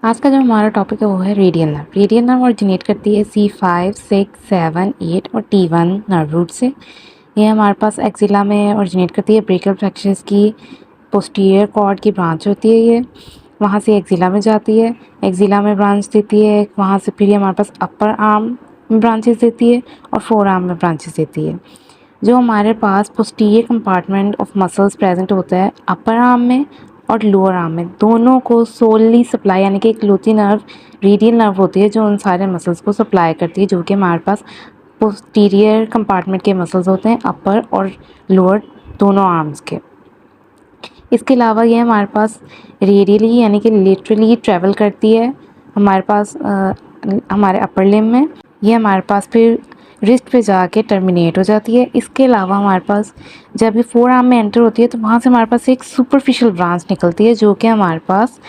आज का जो हमारा टॉपिक है वो है radial nerve. Radial nerve originate करती है C5, 6, 7, 8 और T1 नर्व रूट से। ये हमारे पास एक्सिला में ओरिजिनेट करती है। ब्रेकियल फ्रैक्चर्स की पोस्टीरियर कॉर्ड की ब्रांच होती है ये, वहाँ से एक्सिला में जाती है, एक्सिला में ब्रांच देती है, वहाँ से फिर ये हमारे पास अपर आर्म में ब्रांचेस देती है और फोर आर्म में ब्रांचेस देती है। जो हमारे पास posterior compartment of muscles present होता है अपर आर्म में और लोअर आर्म में, दोनों को सोलली सप्लाई यानी कि इकलौती नर्व रेडियल नर्व होती है जो उन सारे मसल्स को सप्लाई करती है, जो कि हमारे पास पोस्टीरियर कंपार्टमेंट के मसल्स होते हैं अपर और लोअर दोनों आर्म्स के। इसके अलावा ये हमारे पास रेडियली यानी कि लेटरली ट्रैवल करती है हमारे पास हमारे अपर लिम्ब में। ये हमारे पास फिर रिस्ट पे जाके टर्मिनेट हो जाती है। इसके अलावा हमारे पास जब ये फोर आर्म में एंटर होती है तो वहाँ से हमारे पास एक सुपरफिशियल ब्रांच निकलती है जो कि हमारे पास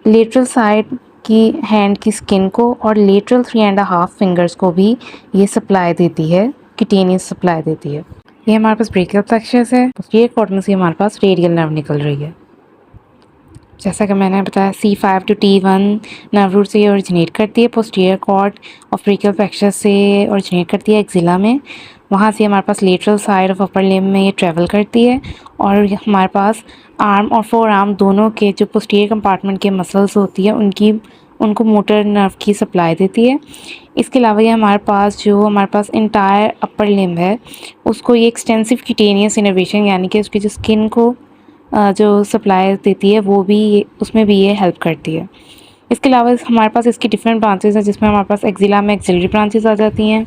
लेटरल साइड की हैंड की स्किन को और लेटरल 3.5 फिंगर्स को भी ये सप्लाई देती है, किटेनियस सप्लाई देती है। ये हमारे पास ब्रेकियल फ्रैक्चर्स है, पोस्टीरियर कॉर्ड से हमारे पास रेडियल नर्व निकल रही है। जैसा कि मैंने बताया C5 to T1 nerve root से ये ओरिजिनेट करती है। Posterior cord of brachial fracture से ओरिजिनेट करती है एक्सिला में, वहाँ से हमारे पास lateral side of upper limb में ये ट्रैवल करती है और हमारे पास आर्म और फोर आर्म दोनों के जो पोस्टीरियर कंपार्टमेंट के मसल्स होती है उनको मोटर नर्व की सप्लाई देती है। इसके अलावा ये हमारे पास इंटायर अपर लिम्ब है उसको ये एक्सटेंसिव क्यूटेनियस इनर्वेशन यानी कि उसकी जो स्किन को जो सप्लाई देती है वो भी उसमें भी ये हेल्प करती है। इसके अलावा हमारे पास इसकी डिफरेंट ब्रांचेस हैं जिसमें हमारे पास एक्सिला में एक्सिलरी ब्रांचेस आ जाती हैं,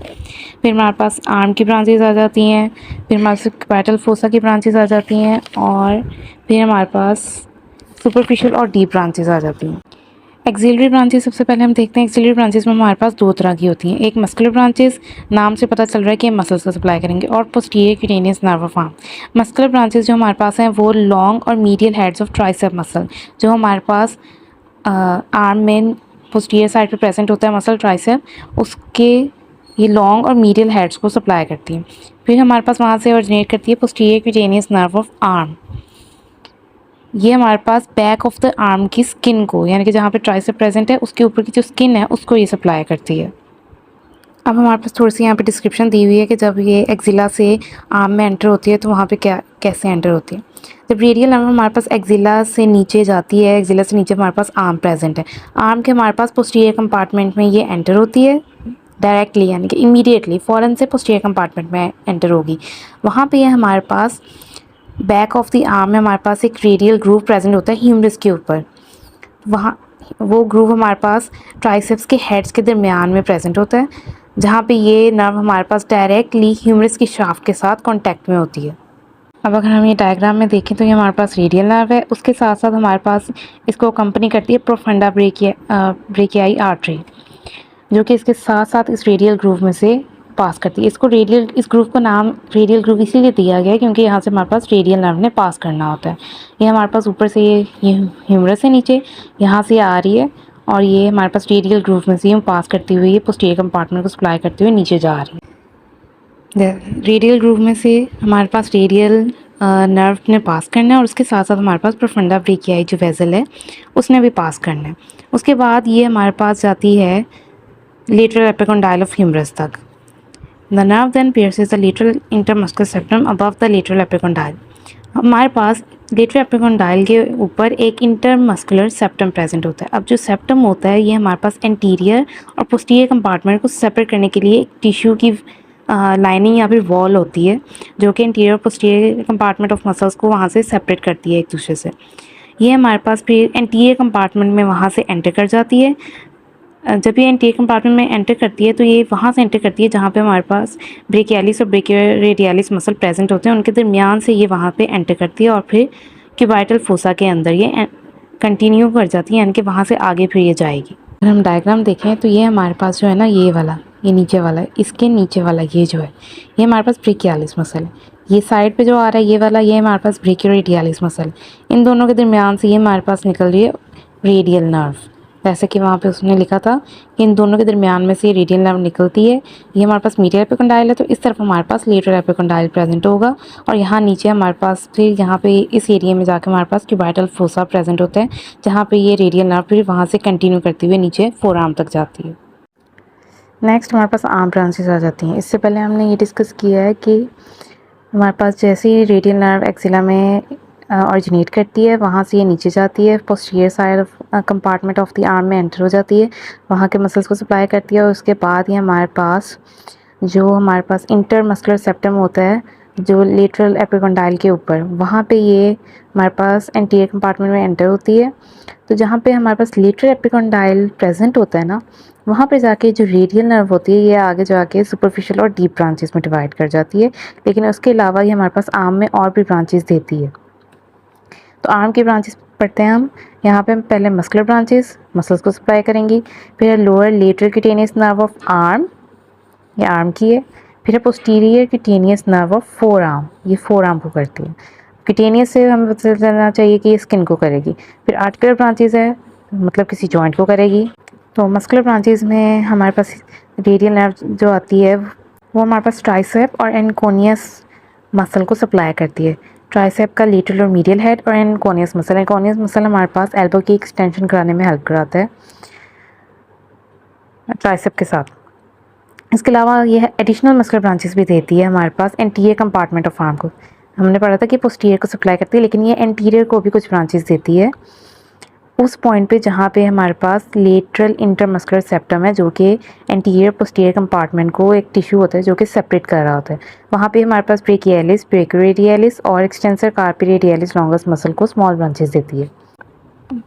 फिर हमारे पास आर्म की ब्रांचेस आ जाती हैं, फिर हमारे पास क्वाइटल फोसा की ब्रांचेस आ जाती हैं और फिर हमारे पास सुपरफिशियल और डीप ब्रांचेस आ जाती हैं। एक्सिलरी ब्रांचेस सबसे पहले हम देखते हैं। एक्सिलरी ब्रांचेस में हमारे पास दो तरह की होती हैं, एक मस्कुलर ब्रांचेस, नाम से पता चल रहा है कि मसल्स को सप्लाई करेंगे, और posterior cutaneous nerve of arm. Muscular branches जो हमारे पास हैं वो लॉन्ग और medial heads of tricep muscle, जो हमारे पास आर्म में पोस्टीरियर साइड पे प्रेजेंट होता है मसल ट्राइसेप, उसके ये लॉन्ग और मीडियल हेड्स को सप्लाई करती है। फिर हमारे पास वहाँ से ओरिजिनेट करती है posterior cutaneous nerve of arm. ये हमारे पास बैक ऑफ द आर्म की स्किन को यानी कि जहाँ पे ट्राइसेप प्रेजेंट है उसके ऊपर की जो स्किन है उसको ये सप्लाई करती है। अब हमारे पास थोड़ी सी यहाँ पे डिस्क्रिप्शन दी हुई है कि जब ये एक्सिला से आर्म में एंटर होती है तो वहाँ पे कैसे एंटर होती है। जब रेडियल नर्व हमारे पास एक्सिला से नीचे जाती है, एक्सिला से नीचे हमारे पास आर्म प्रेजेंट है, आर्म के हमारे पास पोस्टीरियर कंपार्टमेंट में ये एंटर होती है डायरेक्टली यानी कि इमीडिएटली फ़ौरन से पोस्टीरियर कंपार्टमेंट में एंटर होगी। वहाँ पे ये हमारे पास बैक ऑफ द आर्म में हमारे पास एक रेडियल ग्रूव प्रेजेंट होता है ह्यूमरस के ऊपर, वहाँ वो ग्रूव हमारे पास ट्राइसेप्स के हेड्स के दरमियान में प्रेजेंट होता है, जहाँ पे ये नर्व हमारे पास डायरेक्टली ह्यूमरस की शाफ्ट के साथ कांटेक्ट में होती है। अब अगर हम ये डायग्राम में देखें तो ये हमारे पास रेडियल नर्व है, उसके साथ साथ हमारे पास इसको कंपनी करती है प्रोफंडा ब्रेकियाई आर्टरी, जो कि इसके साथ साथ इस रेडियल ग्रूव में से पास करती है। इस ग्रूव को नाम रेडियल ग्रूव इसीलिए दिया गया है क्योंकि यहाँ से हमारे पास रेडियल नर्व ने पास करना होता है। ये हमारे पास ऊपर से ये ह्यूमरस है, नीचे यहाँ से आ रही है और ये हमारे पास रेडियल ग्रूव में से पास करती हुई ये पोस्टीरियर कंपार्टमेंट को सप्लाई करते हुए नीचे जा रही है। रेडियल ग्रूव में से हमारे पास रेडियल नर्व ने पास करना है और उसके साथ साथ हमारे पास प्रोफंडा ब्रेकियाई जो वेसल है उसने भी पास करना है। उसके बाद ये हमारे पास जाती है lateral epicondyle of humerus तक। The nerve then pierces the lateral intermuscular septum above the lateral epicondyle। हमारे पास lateral epicondyle के ऊपर एक इंटरमस्कुलर सेप्टम प्रेजेंट होता है। अब जो सेप्टम होता है ये हमारे पास एंटीरियर और पोस्टीरियर कंपार्टमेंट को सेपरेट करने के लिए एक टिश्यू की लाइनिंग या फिर वॉल होती है जो कि इंटीरियर और पोस्टीरियर कंपार्टमेंट ऑफ मसल्स को वहाँ से सेपरेट करती है एक दूसरे से। ये हमारे पास फिर एंटीरियर कंपार्टमेंट में वहाँ से एंटर कर जाती है। जब ये एंटीरियर कंपार्टमेंट में एंटर करती है तो ये वहाँ से एंटर करती है जहाँ पे हमारे पास ब्रेकियालिस और ब्रेकियोरेडियालिस मसल प्रेजेंट होते हैं, उनके दरमियान से ये वहाँ पे एंटर करती है और फिर क्यूबाइटल फोसा के अंदर ये कंटिन्यू कर जाती है यानी कि वहाँ से आगे फिर ये जाएगी। अगर हम डायग्राम देखें तो ये हमारे पास जो है ना ये नीचे वाला, इसके नीचे वाला ये जो है ये हमारे पास ब्रेकियालिस मसल है। ये साइड पे जो आ रहा है ये वाला ये हमारे पास ब्रेकियोरेडियालिस मसल, इन दोनों के दरमियान से ये हमारे पास निकल रही है रेडियल नर्व। जैसे कि वहाँ पे उसने लिखा था कि इन दोनों के दरमियान में से रेडियल नर्व निकलती है। ये हमारे पास मीडियल एपिकॉन्डाइल है, तो इस तरफ हमारे पास लेटरल एपिकॉन्डाइल प्रेजेंट होगा, और यहाँ नीचे हमारे पास फिर यहाँ पे इस एरिया में जाकर हमारे पास क्यूबाइटल फोसा प्रेजेंट होता है, जहाँ पे ये रेडियल नर्व फिर वहाँ से कंटिन्यू करते हुए नीचे फोर आर्म तक जाती है। नेक्स्ट हमारे पास आर्म ब्रांचेस आ जाती हैं। इससे पहले हमने ये डिस्कस किया है कि हमारे पास जैसे ही रेडियल नर्व एक्सिला में ऑरिजिनेट करती है, वहाँ से ये नीचे जाती है, posterior side of compartment of the arm में एंटर हो जाती है, वहाँ के मसल्स को सप्लाई करती है, और उसके बाद ये हमारे पास इंटर मस्कुलर सेप्टम होता है जो लेटरल एपिकॉन्डाइल के ऊपर, वहाँ पे ये हमारे पास एंटीरियर कंपार्टमेंट में एंटर होती है। तो जहाँ पे हमारे पास लेटरल एपिकॉन्डाइल प्रेजेंट होता है ना, वहाँ पे जाके जो रेडियल नर्व होती है ये आगे जाके सुपरफिशियल और डीप ब्रांचेस में डिवाइड कर जाती है, लेकिन उसके अलावा ये हमारे पास आर्म में और भी ब्रांचेस देती है। तो आर्म की ब्रांचेस पढ़ते हैं हम। यहाँ पे पहले मस्कुलर ब्रांचेस मसल्स को सप्लाई करेंगी, फिर lower lateral cutaneous nerve of arm, ये आर्म की है, फिर है posterior cutaneous nerve of four arm, ये फोर आर्म को करती है। क्यूटेनियस से हमें पता चलना चाहिए कि ये स्किन को करेगी। फिर आर्टिकुलर ब्रांचेस है, मतलब किसी जॉइंट को करेगी। तो मस्कुलर ब्रांचेस में हमारे पास रेडियल नर्व जो आती है वो हमारे पास ट्राइसेप और एनकोनियस मसल को सप्लाई करती है। ट्राइसेप का लेटरल और मीडियल हेड, और एनकोनियस मसल हमारे पास एल्बो की एक्सटेंशन कराने में हेल्प कराता है ट्राइसेप के साथ। इसके अलावा यह एडिशनल मस्कुलर ब्रांचेस भी देती है हमारे पास एंटीरियर कंपार्टमेंट ऑफ आर्म को। हमने पढ़ा था कि पोस्टीरियर को सप्लाई करती है, लेकिन ये एंटीरियर को भी कुछ ब्रांचेस देती है उस पॉइंट पे जहाँ पे हमारे पास लेटरल इंटरमस्कुलर सेप्टम है, जो कि एंटीरियर पोस्टीरियर कंपार्टमेंट को एक टिश्यू होता है जो कि सेपरेट कर रहा होता है। वहाँ पे हमारे पास ब्रेकियलिस, ब्रेकियोरेडियलिस और extensor carpi radialis longus muscle को स्मॉल ब्रांचेस देती है।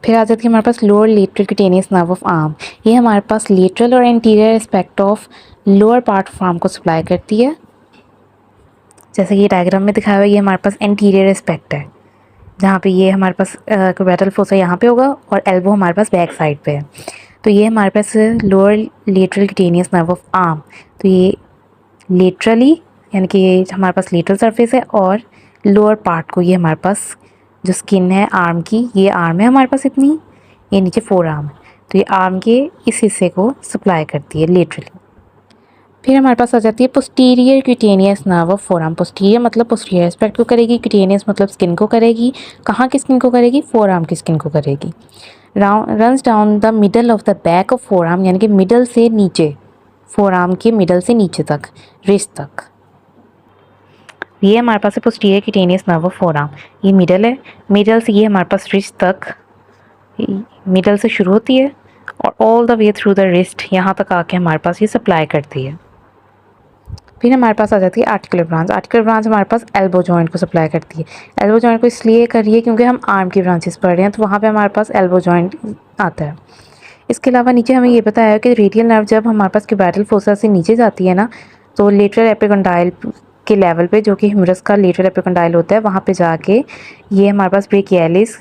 फिर आ जाती है हमारे पास lower lateral cutaneous nerve of arm. ये हमारे पास लेटरल और anterior aspect of lower part of arm को सप्लाई करती है। जैसे कि डायग्राम में दिखाया हुआ है, ये हमारे पास एंटीरियर एस्पेक्ट है, जहाँ पे ये हमारे पास क्यूबाइटल फोसा यहाँ पे होगा और एल्बो हमारे पास बैक साइड पे है। तो ये हमारे पास lower lateral cutaneous nerve of arm. तो ये लेटरली यानी कि ये हमारे पास लेटरल सरफेस है, और लोअर पार्ट को ये हमारे पास जो स्किन है आर्म की, ये आर्म है हमारे पास इतनी, ये नीचे फोर आर्म है, तो ये आर्म के इस हिस्से को सप्लाई करती है लेटरली। फिर हमारे पास आ जाती है posterior cutaneous nerve of four arm. Posterior मतलब पोस्टीरियर एस्पेक्ट को करेगी, क्यूटेनियस मतलब स्किन को करेगी। कहाँ की स्किन को करेगी? फोर आर्म की स्किन को करेगी। Runs down the middle of the back of four arm, यानी कि मिडल से नीचे, फोर आर्म के मिडल से नीचे तक, रिस्ट तक। ये हमारे पास है posterior cutaneous nerve of four arm. ये मिडल है, मिडल से ये हमारे पास रिस्ट तक, मिडल से शुरू होती है और all the way through the wrist यहाँ तक आके हमारे पास ये सप्लाई करती है। फिर हमारे पास आ जाती है आर्टिकुलर ब्रांच। आर्टिकुलर ब्रांच हमारे पास एल्बो जॉइंट को सप्लाई करती है। एल्बो जॉइंट को इसलिए कर रही है क्योंकि हम आर्म की ब्रांचेस पढ़ रहे हैं, तो वहाँ पे हमारे पास एल्बो जॉइंट आता है। इसके अलावा नीचे हमें ये बताया कि रेडियल नर्व जब हमारे पास क्यूबाइटल फोसा से नीचे जाती है ना, तो लेटरल एपिकॉन्डाइल के लेवल पे, जो कि ह्यूमरस का लेटरल एपिकॉन्डाइल होता है, वहाँ पे जाके ये हमारे पास ब्रेकियलिस,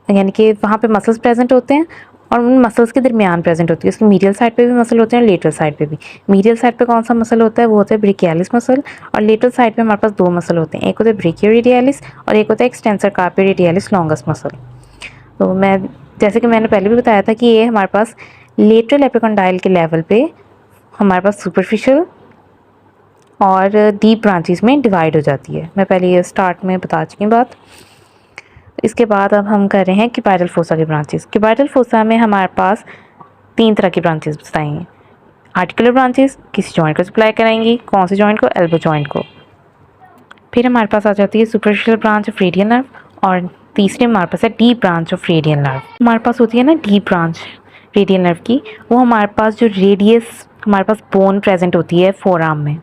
यानी कि वहाँ पे मसल्स प्रेजेंट होते हैं और उन मसल्स के दरमियान प्रेजेंट होती है। उसकी मीडियल साइड पे भी मसल होते हैं और लेटरल साइड पे भी। मीडियल साइड पे कौन सा मसल होता है? वो होता है ब्रेकियलिस मसल, और लेटरल साइड पे हमारे पास दो मसल होते हैं, एक होता है ब्रेकियोरेडियलिस और एक होता है extensor carpi radialis longus muscle. तो मैं जैसे कि मैंने पहले भी बताया था कि ये हमारे पास लेटरल एपिकॉन्डाइल के लेवल पे हमारे पास सुपरफिशियल और डीप ब्रांचेस में डिवाइड हो जाती है। मैं पहले ये स्टार्ट में बता चुकी हूँ बात। इसके बाद अब हम कर रहे हैं क्यूबाइटल फोसा की ब्रांचेस। क्यूबाइटल फोसा में हमारे पास तीन तरह की ब्रांचेस बताएंगे। आर्टिकुलर ब्रांचेस किसी जॉइंट को सप्लाई कराएंगी, कौन से जॉइंट को? एल्बो जॉइंट को। फिर हमारे पास आ जाती है superficial branch of radial nerve, और तीसरी हमारे पास है deep branch of radial nerve. हमारे पास होती है ना डीप ब्रांच रेडियल नर्व की, वो हमारे पास जो रेडियस हमारे पास बोन प्रेजेंट होती है फोर आर्म में,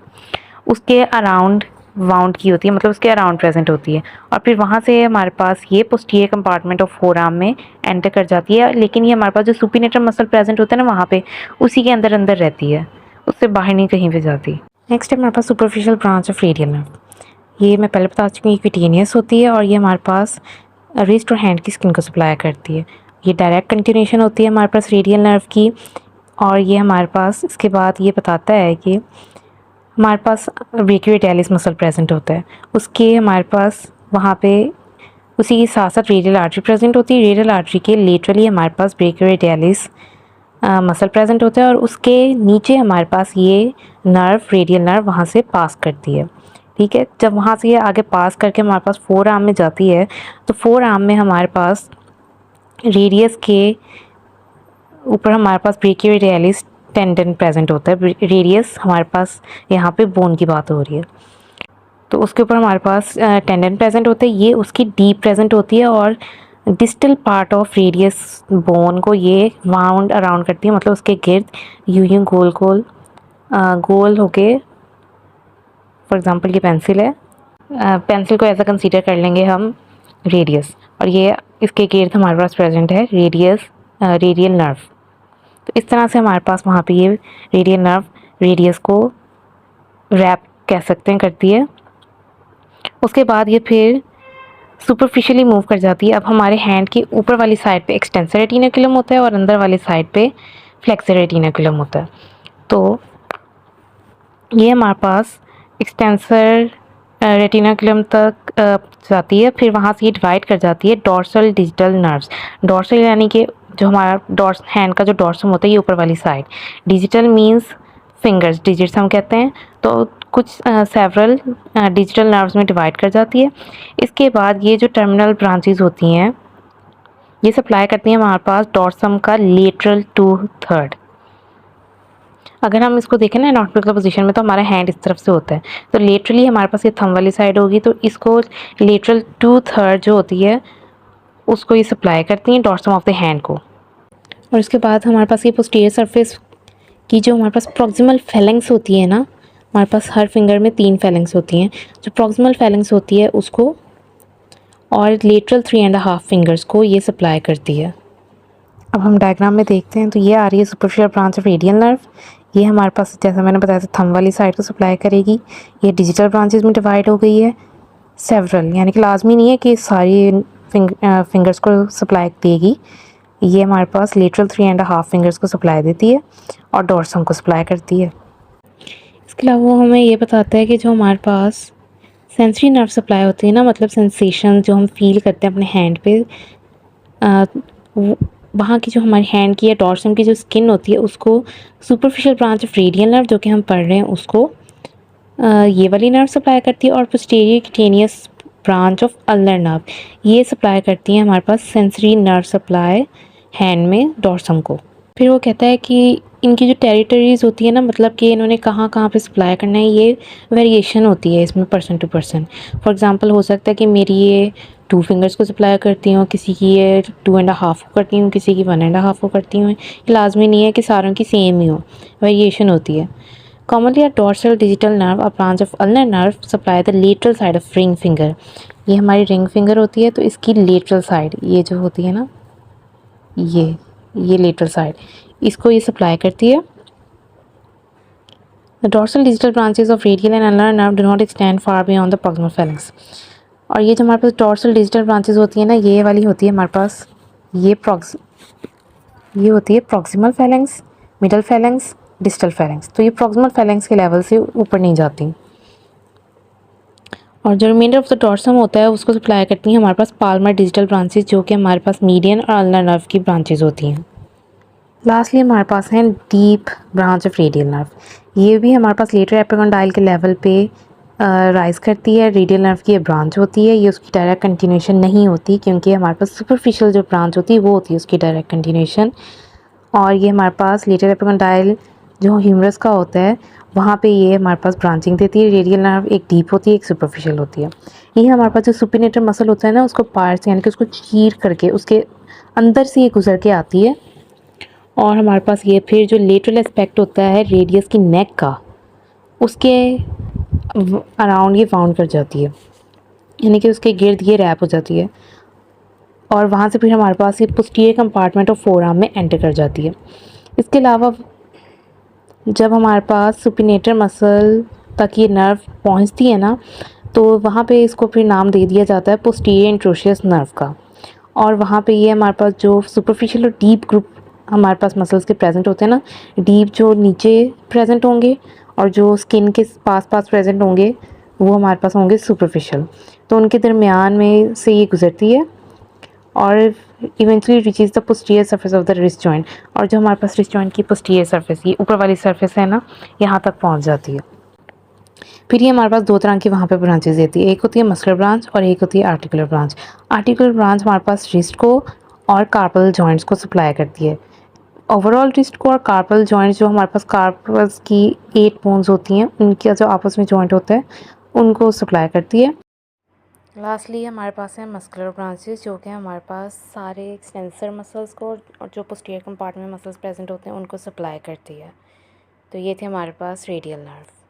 उसके अराउंड वाउंड की होती है, मतलब उसके अराउंड प्रेजेंट होती है, और फिर वहाँ से हमारे पास ये posterior compartment of four arm में एंटर कर जाती है। लेकिन ये हमारे पास जो सुपिनेटर मसल प्रेजेंट होता है ना, वहाँ पे उसी के अंदर अंदर रहती है, उससे बाहर नहीं कहीं पे जाती। नेक्स्ट है हमारे पास superficial branch of radial nerve. ये मैं पहले बता चुकी हूँ, क्यूटेनियस होती है और ये हमारे पास रिस्ट और हैंड की स्किन को सप्लाई करती है। ये डायरेक्ट कंटिन्यूशन होती है हमारे पास रेडियल नर्व की, और ये हमारे पास इसके बाद ये बताता है कि हमारे पास ब्रेकियोरेडियलिस मसल प्रेजेंट होता है, उसके हमारे पास वहाँ पे उसी के साथ साथ रेडियल आर्टरी प्रेजेंट होती है। रेडियल आर्टरी के लेटरली हमारे पास ब्रेकियोरेडियलिस मसल प्रेजेंट होता है और उसके नीचे हमारे पास ये नर्व, रेडियल नर्व वहाँ से पास करती है। ठीक है, जब वहाँ से ये आगे पास करके हमारे पास फोर आर्म में जाती है तो फोर आर्म में हमारे पास रेडियस के ऊपर हमारे पास ब्रेकियोरेडियलिस टेंडन प्रेजेंट होता है। रेडियस हमारे पास यहाँ पे बोन की बात हो रही है, तो उसके ऊपर हमारे पास टेंडन प्रेजेंट होते हैं। ये उसकी डीप प्रेजेंट होती है और distal part of radius bone को ये वाउंड अराउंड करती है, मतलब उसके गिर्द यूं गोल गोल गोल होके। फॉर एग्जांपल ये पेंसिल है, पेंसिल को ऐसा कंसीडर कर लेंगे हम रेडियस, और ये इसके गिर्द हमारे पास प्रेजेंट है रेडियल नर्व। तो इस तरह से हमारे पास वहाँ पे ये रेडियल नर्व रेडियस को रैप कह सकते हैं करती है। उसके बाद ये फिर सुपरफिशियली मूव कर जाती है। अब हमारे हैंड की ऊपर वाली साइड पे एक्सटेंसर रेटिनाकुलम होता है और अंदर वाली साइड पे फ्लेक्सर रेटिनाकुलम होता है। तो ये हमारे पास एक्सटेंसर रेटिनाकुलम तक जाती है, फिर वहाँ से ये डिवाइड कर जाती है डॉर्सल डिजिटल नर्व्स। डॉर्सल यानी कि जो हमारा हैंड का जो डॉर्सम होता है ये ऊपर वाली side, digital means fingers, digits हम कहते हैं। तो कुछ सेवरल डिजिटल नर्व्स में डिवाइड कर जाती है। इसके बाद ये जो टर्मिनल ब्रांचेस होती हैं ये सप्लाई करती हैं हमारे पास डॉर्सम का लेटरल टू थर्ड। अगर हम इसको देखें ना नॉर्मल पोजीशन में तो हमारा हैंड इस तरफ से होता है, तो लेटरली हमारे पास ये थंब वाली साइड होगी, तो इसको लेटरल टू थर्ड जो होती है उसको ये सप्लाई करती हैं डॉर्सम ऑफ द हैंड को। और इसके बाद हमारे पास ये पोस्टीरियर सरफेस की जो हमारे पास प्रॉक्सिमल फेलेंक्स होती है ना, हमारे पास हर फिंगर में 3 फेलेंक्स होती हैं। जो प्रॉक्सिमल फेलेंक्स होती है उसको और लेटरल 3.5 फिंगर्स को ये सप्लाई करती है। अब हम डायग्राम में देखते हैं तो ये आ रही है superficial branch of radial nerve. ये हमारे पास जैसा मैंने बताया था थंब वाली साइड को सप्लाई करेगी। ये डिजिटल ब्रांचेस में डिवाइड हो गई है सेवरल, यानी कि लाजमी नहीं है कि सारी फिंगर्स को सप्लाई देगी। ये हमारे पास लेटरल 3.5 फिंगर्स को सप्लाई देती है और डॉर्सम को सप्लाई करती है। इसके अलावा वो हमें ये बताता है कि जो हमारे पास सेंसरी नर्व सप्लाई होती है ना, मतलब सेंसेशन जो हम फील करते हैं अपने हैंड पे, वहाँ की जो हमारी हैंड की या डॉर्सम की जो स्किन होती है उसको superficial branch of radial nerve जो कि हम पढ़ रहे हैं उसको ये वाली नर्व सप्लाई करती है, और posterior cutaneous branch of ulnar nerve ये सप्लाई करती है हमारे पास सेंसरी नर्व सप्लाई हैंड में डॉर्सम को। फिर वो कहता है कि इनकी जो टेरिटरीज़ होती है ना, मतलब कि इन्होंने कहाँ कहाँ पे सप्लाई करना है, ये वेरिएशन होती है इसमें person to person. For example हो सकता है कि मेरी ये 2 फिंगर्स को सप्लाई करती हूँ, किसी की ये 2.5 को करती हूँ, किसी की 1.5 को करती हूँ। ये लाजमी नहीं है कि सारों की सेम ही हो, वेरिएशन होती है। Commonly a dorsal digital nerve, a branch of ulnar nerve, supply the lateral side of ring finger। ये हमारी रिंग फिंगर होती है, तो इसकी लेटरल साइड ये जो होती है ना, ये लेटरल साइड इसको ये सप्लाई करती है। The dorsal digital branches of radial and ulnar nerve do not extend far beyond the proximal phalanx। और ये जो हमारे पास डॉर्सल डिजिटल ब्रांचेस होती है ना, ये वाली होती है हमारे पास, ये होती है proximal phalanx, middle phalanx, distal phalanx. तो ये प्रॉक्सिमल फैलेंक्स के लेवल से ऊपर नहीं जाती, और जो रिमाइंडर ऑफ द डॉर्सम होता है उसको सप्लाई करती हैं हमारे पास पाल्मर डिजिटल ब्रांचेस जो कि हमारे पास मीडियन और अल्नर नर्व की ब्रांचेस होती हैं। लास्टली हमारे पास हैं deep branch of radial nerve. ये भी हमारे पास लेटर एपिकॉन्डाइल के लेवल पे राइज करती है। रेडियल नर्व की ये ब्रांच होती है, ये उसकी डायरेक्ट कंटिन्यूशन नहीं होती क्योंकि हमारे पास सुपरफिशियल जो ब्रांच होती है वो होती है उसकी डायरेक्ट कंटिन्यूशन। और ये हमारे पास लेटर एपिकॉन्डाइल जो ह्यूमरस का होता है वहाँ पे ये हमारे पास ब्रांचिंग देती है। रेडियल नर्व एक डीप होती है, एक सुपरफिशियल होती है। ये हमारे पास जो सुपिनेटर मसल होता है ना, उसको पार्ट्स यानी कि उसको चीर करके उसके अंदर से ये गुजर के आती है, और हमारे पास ये फिर जो लेटरल एस्पेक्ट होता है रेडियस की नेक का, उसके अराउंड ये बाउंड कर जाती है, यानी कि उसके गिर्द ये रैप हो जाती है, और वहाँ से फिर हमारे पास ये पोस्टीरियर कंपार्टमेंट ऑफ फोरआर्म में एंटर कर जाती है। इसके अलावा जब हमारे पास सुपिनेटर मसल तक ये नर्व पहुँचती है ना, तो वहाँ पे इसको फिर नाम दे दिया जाता है पोस्टीरियर इंट्रोशियस नर्व का। और वहाँ पे ये हमारे पास जो सुपरफिशियल और डीप ग्रुप हमारे पास मसल्स के प्रेजेंट होते हैं ना, डीप जो नीचे प्रेजेंट होंगे और जो स्किन के पास पास प्रेजेंट होंगे वो हमारे पास होंगे सुपरफिशियल। तो उनके दरमियान में से ये गुजरती है और eventually reaches the posterior surface of the wrist joint. और जो हमारे पास रिस्ट जॉइंट की पोस्टीरियर सरफेस, ये ऊपर वाली सरफेस है ना, यहाँ तक पहुँच जाती है। फिर ये हमारे पास दो तरह की वहाँ पे ब्रांचेज देती है, एक होती है मस्कुलर ब्रांच और एक होती है आर्टिकुलर ब्रांच। आर्टिकुलर ब्रांच हमारे पास रिस्ट को और कार्पल जॉइंट्स को सप्लाई करती है। ओवरऑल रिस्ट को और कार्पल जॉइंट्स, जो हमारे पास कार्पल्स की 8 बोन्स होती हैं, उनका जो आपस में जॉइंट होता है उनको सप्लाई करती है। लास्टली हमारे पास है मस्कुलर ब्रांचेस, जो कि हमारे पास सारे एक्सटेंसर मसल्स को और जो पोस्टीरियर कंपार्टमेंट मसल्स प्रेजेंट होते हैं उनको सप्लाई करती है। तो ये थे हमारे पास रेडियल नर्व।